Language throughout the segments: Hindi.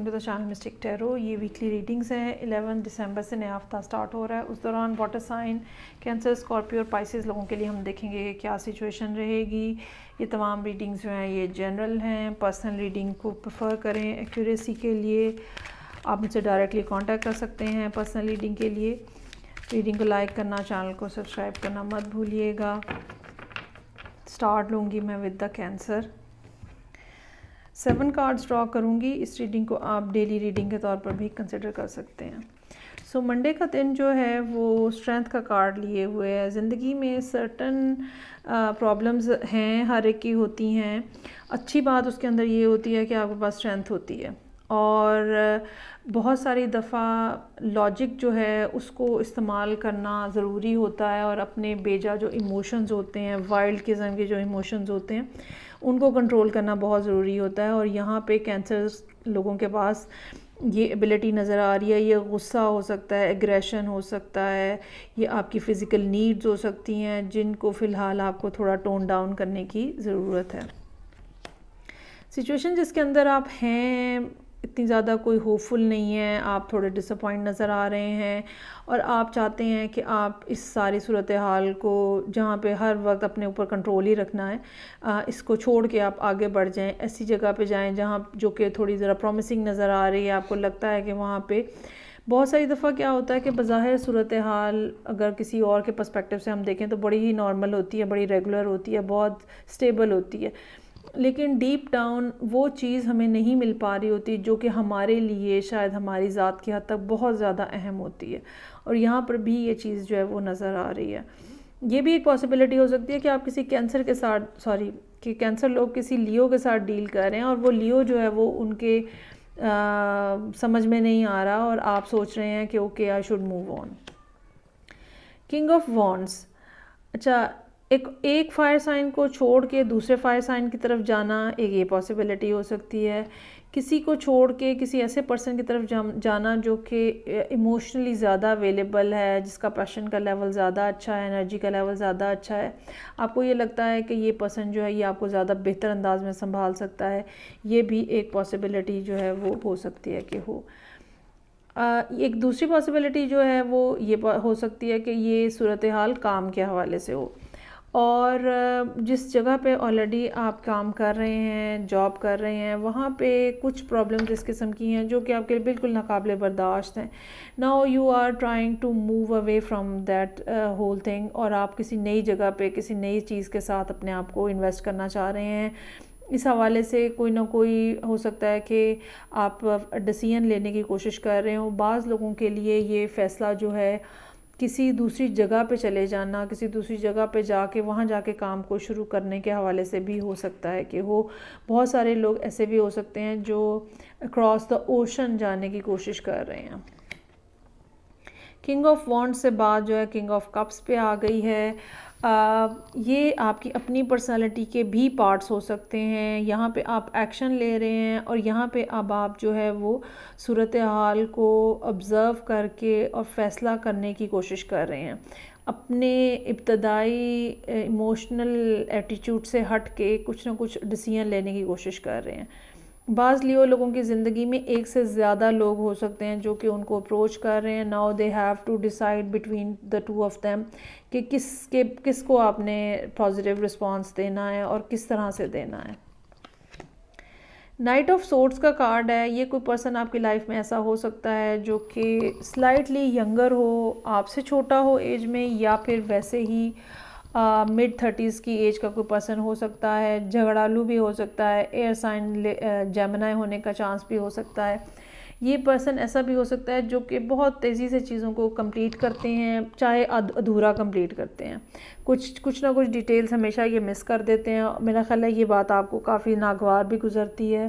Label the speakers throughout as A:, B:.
A: To the channel mystic tarot. ये वीकली रीडिंग्स हैं। 11 दिसंबर से नया हफ्ता स्टार्ट हो रहा है। उस दौरान वाटर साइन, कैंसर, स्कॉर्पियो और पाइसेस लोगों के लिए हम देखेंगे क्या सिचुएशन रहेगी। ये तमाम रीडिंग्स जो हैं ये जनरल हैं। पर्सनल रीडिंग को प्रेफर करें एक्यूरेसी के लिए। आप मुझसे डायरेक्टली कांटेक्ट कर सकते हैं पर्सनल रीडिंग के लिए। रीडिंग को लाइक करना, चैनल को सब्सक्राइब करना मत भूलिएगा। स्टार्ट लूँगी मैं with the cancer. 7 cards draw करूँगी। इस रीडिंग को आप डेली रीडिंग के तौर पर भी कंसिडर कर सकते हैं। सो मंडे का दिन जो है वो स्ट्रेंथ का कार्ड लिए हुए है। ज़िंदगी में सर्टन प्रॉब्लम्स हैं, हर एक की होती हैं। अच्छी बात उसके अंदर ये होती है कि आपके पास स्ट्रेंथ होती है और बहुत सारी दफ़ा लॉजिक जो है उसको इस्तेमाल करना ज़रूरी होता है और अपने बेजा जो इमोशंस होते हैं, वाइल्ड किस्म के जो इमोशंस होते हैं उनको कंट्रोल करना बहुत ज़रूरी होता है। और यहाँ पे कैंसर लोगों के पास ये एबिलिटी नज़र आ रही है। ये गुस्सा हो सकता है, एग्रेशन हो सकता है, ये आपकी फ़िज़िकल नीड्स हो सकती हैं जिनको फ़िलहाल आपको थोड़ा टोन डाउन करने की ज़रूरत है। सिचुएशन जिसके अंदर आप हैं इतनी ज़्यादा कोई होपफुल नहीं है। आप थोड़े डिसअपॉइंट नज़र आ रहे हैं और आप चाहते हैं कि आप इस सारी सूरत हाल को, जहाँ पे हर वक्त अपने ऊपर कंट्रोल ही रखना है, इसको छोड़ के आप आगे बढ़ जाएं। ऐसी जगह पे जाएं जहाँ जो कि थोड़ी ज़रा प्रॉमिसिंग नज़र आ रही है। आपको लगता है कि वहाँ पे बहुत सारी दफ़ा क्या होता है कि बज़ाहिर सूरत हाल अगर किसी और के पर्सपेक्टिव से हम देखें तो बड़ी ही नॉर्मल होती है, बड़ी रेगुलर होती है, बहुत स्टेबल होती है, लेकिन डीप डाउन वो चीज़ हमें नहीं मिल पा रही होती जो कि हमारे लिए शायद हमारी ज़ात की हद तक बहुत ज़्यादा अहम होती है। और यहाँ पर भी ये चीज़ जो है वो नज़र आ रही है। ये भी एक पॉसिबिलिटी हो सकती है कि आप किसी कैंसर के साथ कि कैंसर लोग किसी लियो के साथ डील कर रहे हैं और वो लियो जो है वो उनके समझ में नहीं आ रहा और आप सोच रहे हैं कि okay I should move on. King of wands. अच्छा, एक फायर साइन को छोड़ के दूसरे फायर साइन की तरफ जाना एक ये पॉसिबिलिटी हो सकती है। किसी को छोड़ के किसी ऐसे पर्सन की तरफ जाना जो कि इमोशनली ज़्यादा अवेलेबल है, जिसका पैशन का लेवल ज़्यादा अच्छा है, एनर्जी का लेवल ज़्यादा अच्छा है। आपको ये लगता है कि ये पर्सन जो है ये आपको ज़्यादा बेहतर अंदाज में संभाल सकता है। ये भी एक पॉसिबिलिटी जो है वो हो सकती है कि हो। एक दूसरी पॉसिबिलिटी जो है वो ये हो सकती है कि ये सूरत हाल काम के हवाले से हो और जिस जगह पे ऑलरेडी आप काम कर रहे हैं, जॉब कर रहे हैं, वहाँ पे कुछ प्रॉब्लम्स इस किस्म की हैं जो कि आपके लिए बिल्कुल नाकाबिले बर्दाश्त हैं। Now you are trying to move away from that whole thing और आप किसी नई जगह पे किसी नई चीज़ के साथ अपने आप को इन्वेस्ट करना चाह रहे हैं। इस हवाले से कोई ना कोई हो सकता है कि आप डिसीजन लेने की कोशिश कर रहे हो। बाज़ लोगों के लिए ये फ़ैसला जो है किसी दूसरी जगह पे चले जाना, किसी दूसरी जगह पे जाके वहाँ जाके काम को शुरू करने के हवाले से भी हो सकता है कि हो। बहुत सारे लोग ऐसे भी हो सकते हैं जो अक्रॉस द ओशन जाने की कोशिश कर रहे हैं। किंग ऑफ वॉन्ड्स से बात जो है किंग ऑफ कप्स पे आ गई है। ये आपकी अपनी पर्सनालिटी के भी पार्ट्स हो सकते हैं। यहाँ पे आप एक्शन ले रहे हैं और यहाँ पे अब आप जो है वो सूरत हाल को ऑब्ज़र्व करके और फ़ैसला करने की कोशिश कर रहे हैं। अपने इब्तदाई इमोशनल एटीट्यूड से हट के कुछ ना कुछ डिसीजन लेने की कोशिश कर रहे हैं। बाज़ लियो लोगों की ज़िंदगी में एक से ज़्यादा लोग हो सकते हैं जो कि उनको अप्रोच कर रहे हैं। Now they have to decide between the two of them कि किसको आपने पॉजिटिव रिस्पांस देना है और किस तरह से देना है। नाइट ऑफ सोर्ड्स का कार्ड है। ये कोई पर्सन आपकी लाइफ में ऐसा हो सकता है जो कि स्लाइटली यंगर हो, आपसे छोटा हो एज में, या फिर वैसे ही मिड 30s की एज का कोई पर्सन हो सकता है। झगड़ालू भी हो सकता है। एयर साइन जेमिनी होने का चांस भी हो सकता है। ये पर्सन ऐसा भी हो सकता है जो कि बहुत तेज़ी से चीज़ों को कंप्लीट करते हैं, चाहे अधूरा कंप्लीट करते हैं। कुछ ना कुछ डिटेल्स हमेशा ये मिस कर देते हैं। मेरा ख्याल है ये बात आपको काफ़ी नागवार भी गुजरती है,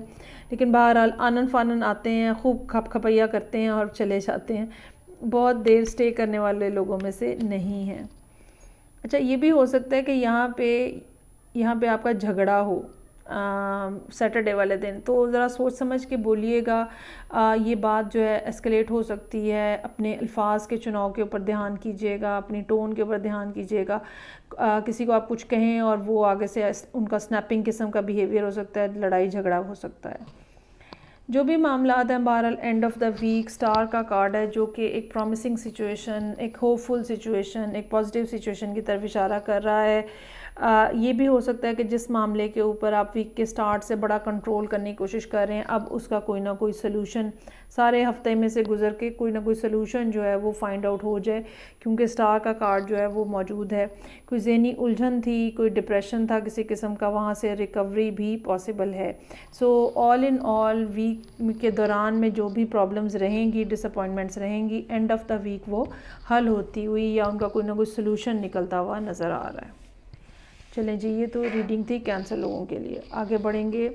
A: लेकिन बहरहाल आनन फानन आते हैं, खूब खपखपैया करते हैं और चले जाते हैं। बहुत देर स्टे करने वाले लोगों में से नहीं हैं। अच्छा, ये भी हो सकता है कि यहाँ पे आपका झगड़ा हो सैटरडे वाले दिन, तो ज़रा सोच समझ के बोलिएगा। ये बात जो है एस्केलेट हो सकती है। अपने अल्फाज के चुनाव के ऊपर ध्यान कीजिएगा, अपनी टोन के ऊपर ध्यान कीजिएगा। किसी को आप कुछ कहें और वो आगे से उनका स्नैपिंग किस्म का बिहेवियर हो सकता है, लड़ाई झगड़ा हो सकता है। जो भी मामलात हैं बहरहाल end of the week star का कार्ड है जो कि एक प्रॉमिसिंग सिचुएशन, एक होपफुल सिचुएशन, एक पॉजिटिव सिचुएशन की तरफ इशारा कर रहा है। ये भी हो सकता है कि जिस मामले के ऊपर आप वीक के स्टार्ट से बड़ा कंट्रोल करने की कोशिश कर रहे हैं, अब उसका कोई ना कोई सलूशन सारे हफ्ते में से गुजर के कोई ना कोई सलूशन जो है वो फाइंड आउट हो जाए, क्योंकि स्टार का कार्ड जो है वो मौजूद है। कोई ज़हनी उलझन थी, कोई डिप्रेशन था किसी किस्म का, वहाँ से रिकवरी भी पॉसिबल है। So all in all week के दौरान में जो भी प्रॉब्लम्स रहेंगी, डिसअपॉइंटमेंट्स रहेंगी, एंड ऑफ द वीक वो हल होती हुई या उनका कोई ना कोई सलूशन निकलता हुआ नज़र आ रहा है। चलें जी, ये तो रीडिंग थी कैंसर लोगों के लिए। आगे बढ़ेंगे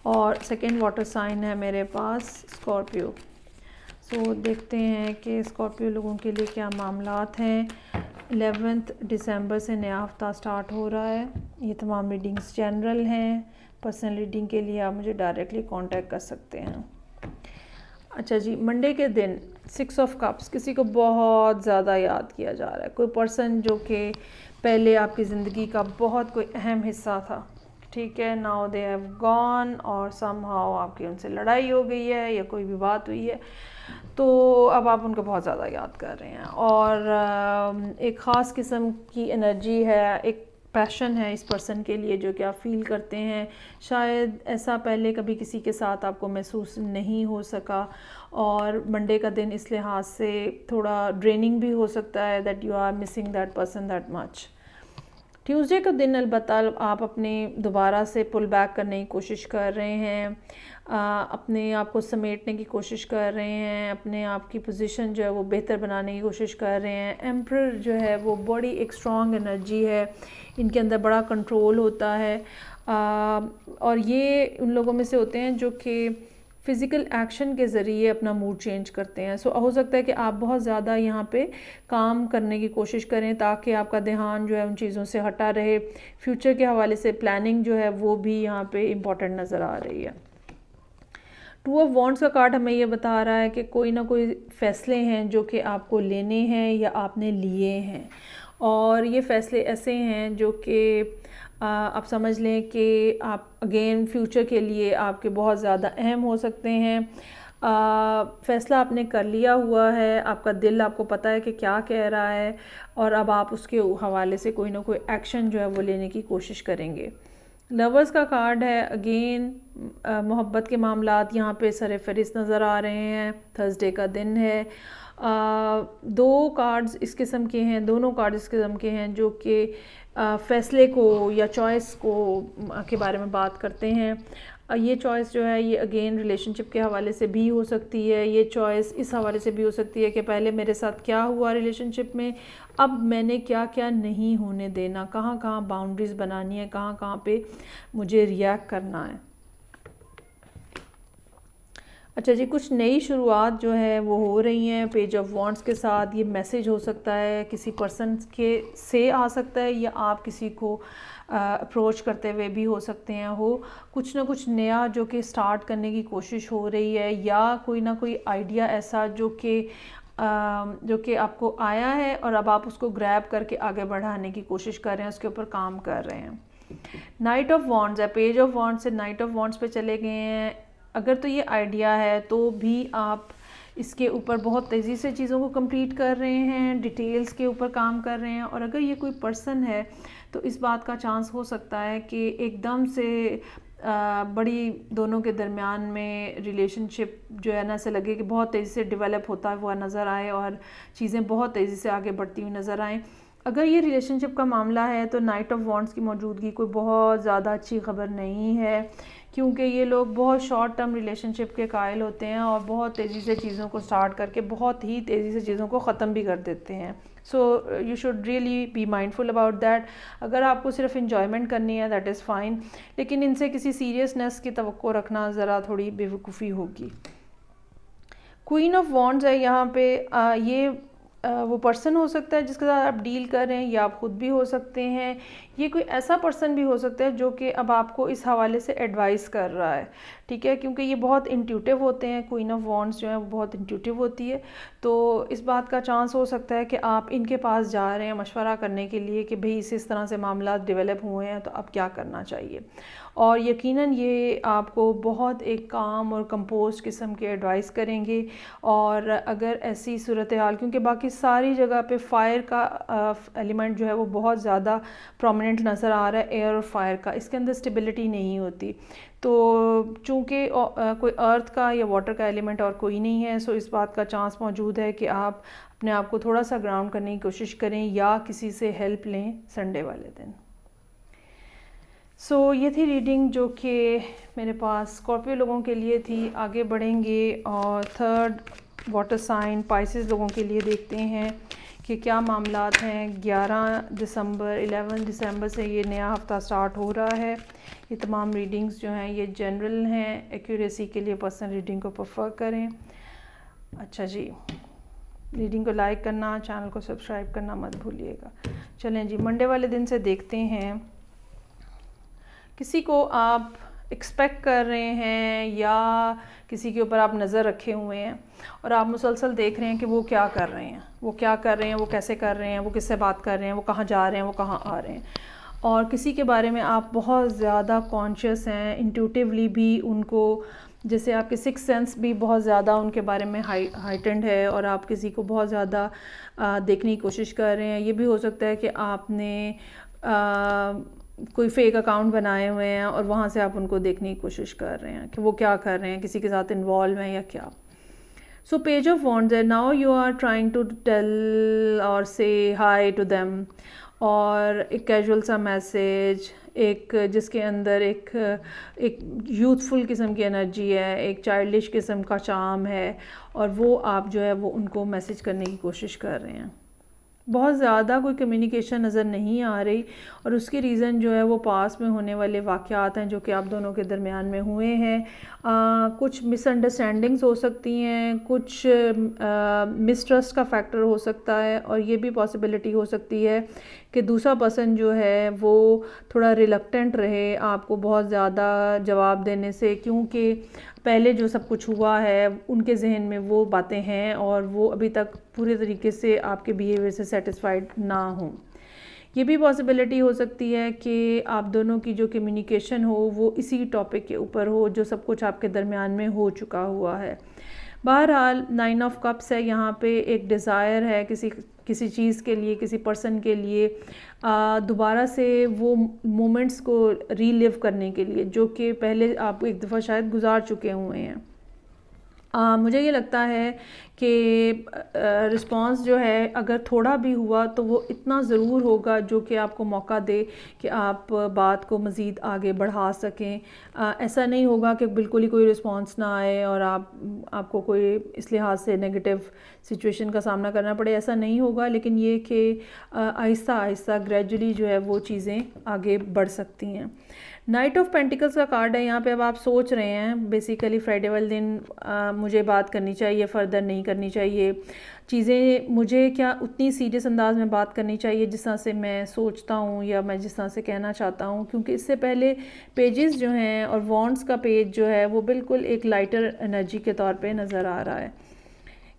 A: और सेकंड वाटर साइन है मेरे पास स्कॉर्पियो। सो देखते हैं कि स्कॉर्पियो लोगों के लिए क्या मामलात हैं। 11 दिसंबर से नया हफ्ता स्टार्ट हो रहा है। ये तमाम रीडिंग्स जनरल हैं। पर्सनल रीडिंग के लिए आप मुझे डायरेक्टली कांटेक्ट कर सकते हैं। अच्छा जी, मंडे के दिन 6 ऑफ कप्स किसी को बहुत ज़्यादा याद किया जा रहा है। कोई पर्सन जो कि पहले आपकी ज़िंदगी का बहुत कोई अहम हिस्सा था, ठीक है, नाउ दे हैव गॉन और समहाउ आपकी उनसे लड़ाई हो गई है या कोई भी बात हुई है, तो अब आप उनको बहुत ज़्यादा याद कर रहे हैं और एक ख़ास किस्म की एनर्जी है, एक पैशन है इस पर्सन के लिए जो कि आप फील करते हैं। शायद ऐसा पहले कभी किसी के साथ आपको महसूस नहीं हो सका और मंडे का दिन इस लिहाज से थोड़ा ड्रेनिंग भी हो सकता है, that you are missing that person that much. Tuesday का दिन अलबत्ता आप अपने दोबारा से पुल बैक करने की कोशिश कर रहे हैं, अपने आप को समेटने की कोशिश कर रहे हैं, अपने आप की पोजीशन जो है वो बेहतर बनाने की कोशिश कर रहे हैं। एम्परर जो है वो बड़ी एक स्ट्रॉन्ग एनर्जी है, इनके अंदर बड़ा कंट्रोल होता है और ये उन लोगों में से होते हैं जो कि फ़िज़िकल एक्शन के ज़रिए अपना मूड चेंज करते हैं। सो हो सकता है कि आप बहुत ज़्यादा यहाँ पे काम करने की कोशिश करें ताकि आपका ध्यान जो है उन चीज़ों से हटा रहे। फ्यूचर के हवाले से प्लानिंग जो है वो भी यहाँ पे इम्पॉर्टेंट नज़र आ रही है। 2 ऑफ वॉन्ड्स का कार्ड हमें ये बता रहा है कि कोई ना कोई फ़ैसले हैं जो कि आपको लेने हैं या आपने लिए हैं और ये फ़ैसले ऐसे हैं जो कि आप समझ लें कि आप अगेन फ्यूचर के लिए आपके बहुत ज़्यादा अहम हो सकते हैं। फ़ैसला आपने कर लिया हुआ है, आपका दिल आपको पता है कि क्या कह रहा है और अब आप उसके हवाले से कोई ना कोई एक्शन जो है वो लेने की कोशिश करेंगे। लवर्स का कार्ड है, अगेन मोहब्बत के मामलात यहाँ पे सर फहरिस्त नज़र आ रहे हैं। थर्सडे का दिन है। 2 कार्ड्स इस किस्म के हैं, दोनों कार्ड इस किस्म के हैं जो कि फ़ैसले को या चॉइस को के बारे में बात करते हैं। ये चॉइस जो है ये अगेन रिलेशनशिप के हवाले से भी हो सकती है। ये चॉइस इस हवाले से भी हो सकती है कि पहले मेरे साथ क्या हुआ रिलेशनशिप में, अब मैंने क्या क्या नहीं होने देना, कहाँ कहाँ बाउंड्रीज़ बनानी है, कहाँ कहाँ पे मुझे रिएक्ट करना है। अच्छा जी, कुछ नई शुरुआत जो है वो हो रही हैं पेज ऑफ वॉन्ड्स के साथ। ये मैसेज हो सकता है किसी पर्सन के से आ सकता है या आप किसी को अप्रोच करते हुए भी हो सकते हैं। कुछ ना कुछ नया जो कि स्टार्ट करने की कोशिश हो रही है या कोई ना कोई आइडिया ऐसा जो कि आपको आया है और अब आप उसको ग्रैब करके आगे बढ़ाने की कोशिश कर रहे हैं, उसके ऊपर काम कर रहे हैं। नाइट ऑफ वॉन्ड्स है, पेज ऑफ वॉन्ड्स से नाइट ऑफ वॉन्ड्स पे चले गए हैं। अगर तो ये आइडिया है तो भी आप इसके ऊपर बहुत तेज़ी से चीज़ों को कंप्लीट कर रहे हैं, डिटेल्स के ऊपर काम कर रहे हैं और अगर ये कोई पर्सन है तो इस बात का चांस हो सकता है कि एकदम से बड़ी दोनों के दरमियान में रिलेशनशिप जो है ना ऐसे लगे कि बहुत तेज़ी से डेवलप होता हुआ नज़र आए और चीज़ें बहुत तेज़ी से आगे बढ़ती हुई नज़र आएँ। अगर ये रिलेशनशिप का मामला है तो नाइट ऑफ वॉन्ड्स की मौजूदगी कोई बहुत ज़्यादा अच्छी खबर नहीं है, क्योंकि ये लोग बहुत शॉर्ट टर्म रिलेशनशिप के कायल होते हैं और बहुत तेज़ी से चीज़ों को स्टार्ट करके बहुत ही तेज़ी से चीज़ों को ख़त्म भी कर देते हैं। So you should really be mindful about that. अगर आपको सिर्फ इन्जॉयमेंट करनी है दैट इज़ फ़ाइन, लेकिन इनसे किसी सीरियसनेस की तवक्को रखना ज़रा थोड़ी बेवकूफ़ी होगी। क्वीन ऑफ वॉन्ड्स है यहाँ पे, ये वो पर्सन हो सकता है जिसके साथ आप डील कर रहे हैं या आप ख़ुद भी हो सकते हैं। ये कोई ऐसा पर्सन भी हो सकता है जो कि अब आपको इस हवाले से एडवाइस कर रहा है। ठीक है, क्योंकि ये बहुत इंट्यूटिव होते हैं, क्वीन ऑफ वॉन्ड्स जो है वो बहुत इंट्यूटिव होती है। तो इस बात का चांस हो सकता है कि आप इनके पास जा रहे हैं मशवरा करने के लिए कि भाई इस तरह से मामला डेवलप हुए हैं तो अब क्या करना चाहिए, और यकीनन ये आपको बहुत एक काम और कंपोस्ट किस्म के एडवाइस करेंगे। और अगर ऐसी सूरत हाल, क्योंकि बाकी सारी जगह पे फायर का एलिमेंट जो है वो बहुत ज़्यादा प्रोमिनेंट नज़र आ रहा है, एयर और फायर का, इसके अंदर स्टेबिलिटी नहीं होती। तो चूँकि कोई अर्थ का या वाटर का एलिमेंट और कोई नहीं है, सो इस बात का चांस मौजूद है कि आप अपने आप को थोड़ा सा ग्राउंड करने की कोशिश करें या किसी से हेल्प लें संडे वाले दिन। सो ये थी रीडिंग जो कि मेरे पास स्कॉर्पियो लोगों के लिए थी। आगे बढ़ेंगे और थर्ड वाटर साइन पाइसेस लोगों के लिए देखते हैं कि क्या मामलात हैं। 11 दिसंबर से ये नया हफ़्ता स्टार्ट हो रहा है। ये तमाम रीडिंग्स जो हैं ये जनरल हैं, एक्यूरेसी के लिए पर्सनल रीडिंग को प्रेफर करें। अच्छा जी, रीडिंग को लाइक करना, चैनल को सब्सक्राइब करना मत भूलिएगा। चलें जी, मंडे वाले दिन से देखते हैं। किसी को आप एक्सपेक्ट कर रहे हैं या किसी के ऊपर आप नज़र रखे हुए हैं और आप मुसलसल देख रहे हैं कि वो क्या कर रहे हैं, वो कैसे कर रहे हैं, वो किससे बात कर रहे हैं, वो कहाँ जा रहे हैं, वो कहाँ आ रहे हैं। और किसी के बारे में आप बहुत ज़्यादा कॉन्शियस हैं, इंट्यूटिवली भी उनको, जैसे आपके सिक्स सेंस भी बहुत ज़्यादा उनके बारे में हाइटेंड है और आप किसी को बहुत ज़्यादा देखने की कोशिश कर रहे हैं। ये भी हो सकता है कि आपने कोई फेक अकाउंट बनाए हुए हैं और वहाँ से आप उनको देखने की कोशिश कर रहे हैं कि वो क्या कर रहे हैं, किसी के साथ इन्वॉल्व हैं या क्या। सो पेज ऑफ वॉन्ड्स है, now you are trying to tell और से हाई टू देम, और एक कैजुअल सा मैसेज, एक जिसके अंदर एक यूथफुल किस्म की एनर्जी है, एक चाइल्डिश किस्म का चार्म है, और वो आप जो है वो उनको मैसेज करने की कोशिश कर रहे हैं। बहुत ज़्यादा कोई कम्युनिकेशन नज़र नहीं आ रही, और उसकी रीज़न जो है वो पास में होने वाले वाक़यात हैं जो कि आप दोनों के दरमियान में हुए हैं। कुछ मिसअंडरस्टैंडिंग्स हो सकती हैं, कुछ मिसट्रस्ट का फैक्टर हो सकता है, और ये भी पॉसिबिलिटी हो सकती है कि दूसरा पर्सन जो है वो थोड़ा रिलक्टेंट रहे आपको बहुत ज़्यादा जवाब देने से, क्योंकि पहले जो सब कुछ हुआ है उनके जहन में वो बातें हैं और वो अभी तक पूरे तरीके से आपके बिहेवियर से सेटिस्फाइड ना हों। ये भी पॉसिबिलिटी हो सकती है कि आप दोनों की जो कम्युनिकेशन हो वो इसी टॉपिक के ऊपर हो जो सब कुछ आपके दरमियान में हो चुका हुआ है। बहरहाल 9 ऑफ कप्स है, यहाँ पे एक डिज़ायर है किसी चीज़ के लिए, किसी पर्सन के लिए दोबारा से वो मोमेंट्स को रीलिव करने के लिए जो कि पहले आप एक दफ़ा शायद गुजार चुके हुए हैं। मुझे ये लगता है कि रिस्पांस जो है अगर थोड़ा भी हुआ तो वो इतना ज़रूर होगा जो कि आपको मौका दे कि आप बात को मज़ीद आगे बढ़ा सकें। ऐसा नहीं होगा कि बिल्कुल ही कोई रिस्पांस ना आए और आपको कोई इस लिहाज से नेगेटिव सिचुएशन का सामना करना पड़े, ऐसा नहीं होगा। लेकिन ये कि आहिस्ता आहिस्ता ग्रेजुअली जो है वो चीज़ें आगे बढ़ सकती हैं। नाइट ऑफ पेंटिकल्स का कार्ड है यहाँ पे। अब आप सोच रहे हैं बेसिकली फ्राइडे वाले दिन मुझे बात करनी चाहिए, फ़र्दर नहीं करनी चाहिए चीज़ें, मुझे क्या उतनी सीरियस अंदाज में बात करनी चाहिए जिस तरह से मैं सोचता हूँ या मैं जिस तरह से कहना चाहता हूँ, क्योंकि इससे पहले पेजेस जो हैं और वॉन्ड्स का पेज जो है वो बिल्कुल एक लाइटर एनर्जी के तौर पे नज़र आ रहा है।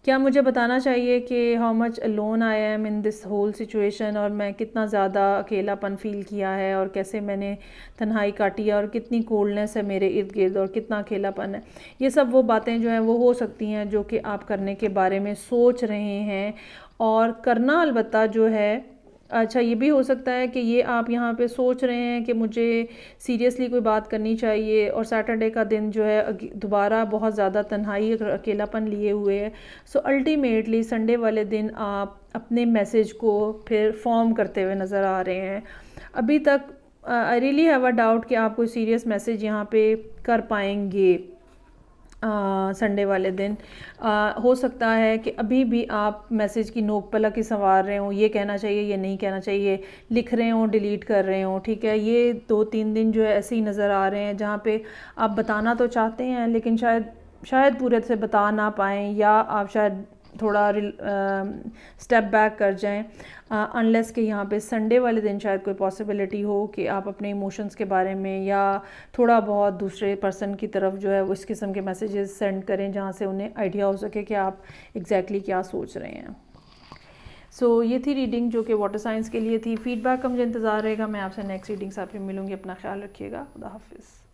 A: क्या मुझे बताना चाहिए कि how much alone I am in this whole situation, और मैं कितना ज़्यादा अकेलापन फ़ील किया है और कैसे मैंने तन्हाई काटी है और कितनी कोल्डनेस है मेरे इर्द गिर्द और कितना अकेलापन है। ये सब वो बातें जो हैं वो हो सकती हैं जो कि आप करने के बारे में सोच रहे हैं और करना अलबत्ता जो है। अच्छा, ये भी हो सकता है कि ये आप यहाँ पे सोच रहे हैं कि मुझे सीरियसली कोई बात करनी चाहिए और सैटरडे का दिन जो है दोबारा बहुत ज़्यादा तन्हाई और अकेलापन लिए हुए है। सो अल्टीमेटली संडे वाले दिन आप अपने मैसेज को फिर फॉर्म करते हुए नज़र आ रहे हैं। अभी तक I really have a doubt कि आप कोई सीरियस मैसेज यहाँ पे कर पाएंगे संडे वाले दिन। हो सकता है कि अभी भी आप मैसेज की नोक पलक ही संवार रहे हों, ये कहना चाहिए, ये नहीं कहना चाहिए, लिख रहे हों, डिलीट कर रहे हों। ठीक है, ये 2-3 दिन जो है ऐसे ही नज़र आ रहे हैं जहाँ पे आप बताना तो चाहते हैं लेकिन शायद पूरे से बता ना पाएँ, या आप शायद थोड़ा स्टेप बैक कर जाएं, अनलेस कि यहाँ पे संडे वाले दिन शायद कोई पॉसिबिलिटी हो कि आप अपने इमोशंस के बारे में या थोड़ा बहुत दूसरे पर्सन की तरफ जो है इस किस्म के मैसेजेस सेंड करें जहाँ से उन्हें आइडिया हो सके कि आप एग्जैक्टली क्या सोच रहे हैं। सो ये थी रीडिंग जो कि वाटर साइंस के लिए थी। फीडबैक का मुझे इंतज़ार रहेगा। मैं आपसे नेक्स्ट रीडिंग से आपसे मिलूँगी। अपना ख्याल रखिएगा। खुदा हाफिज़।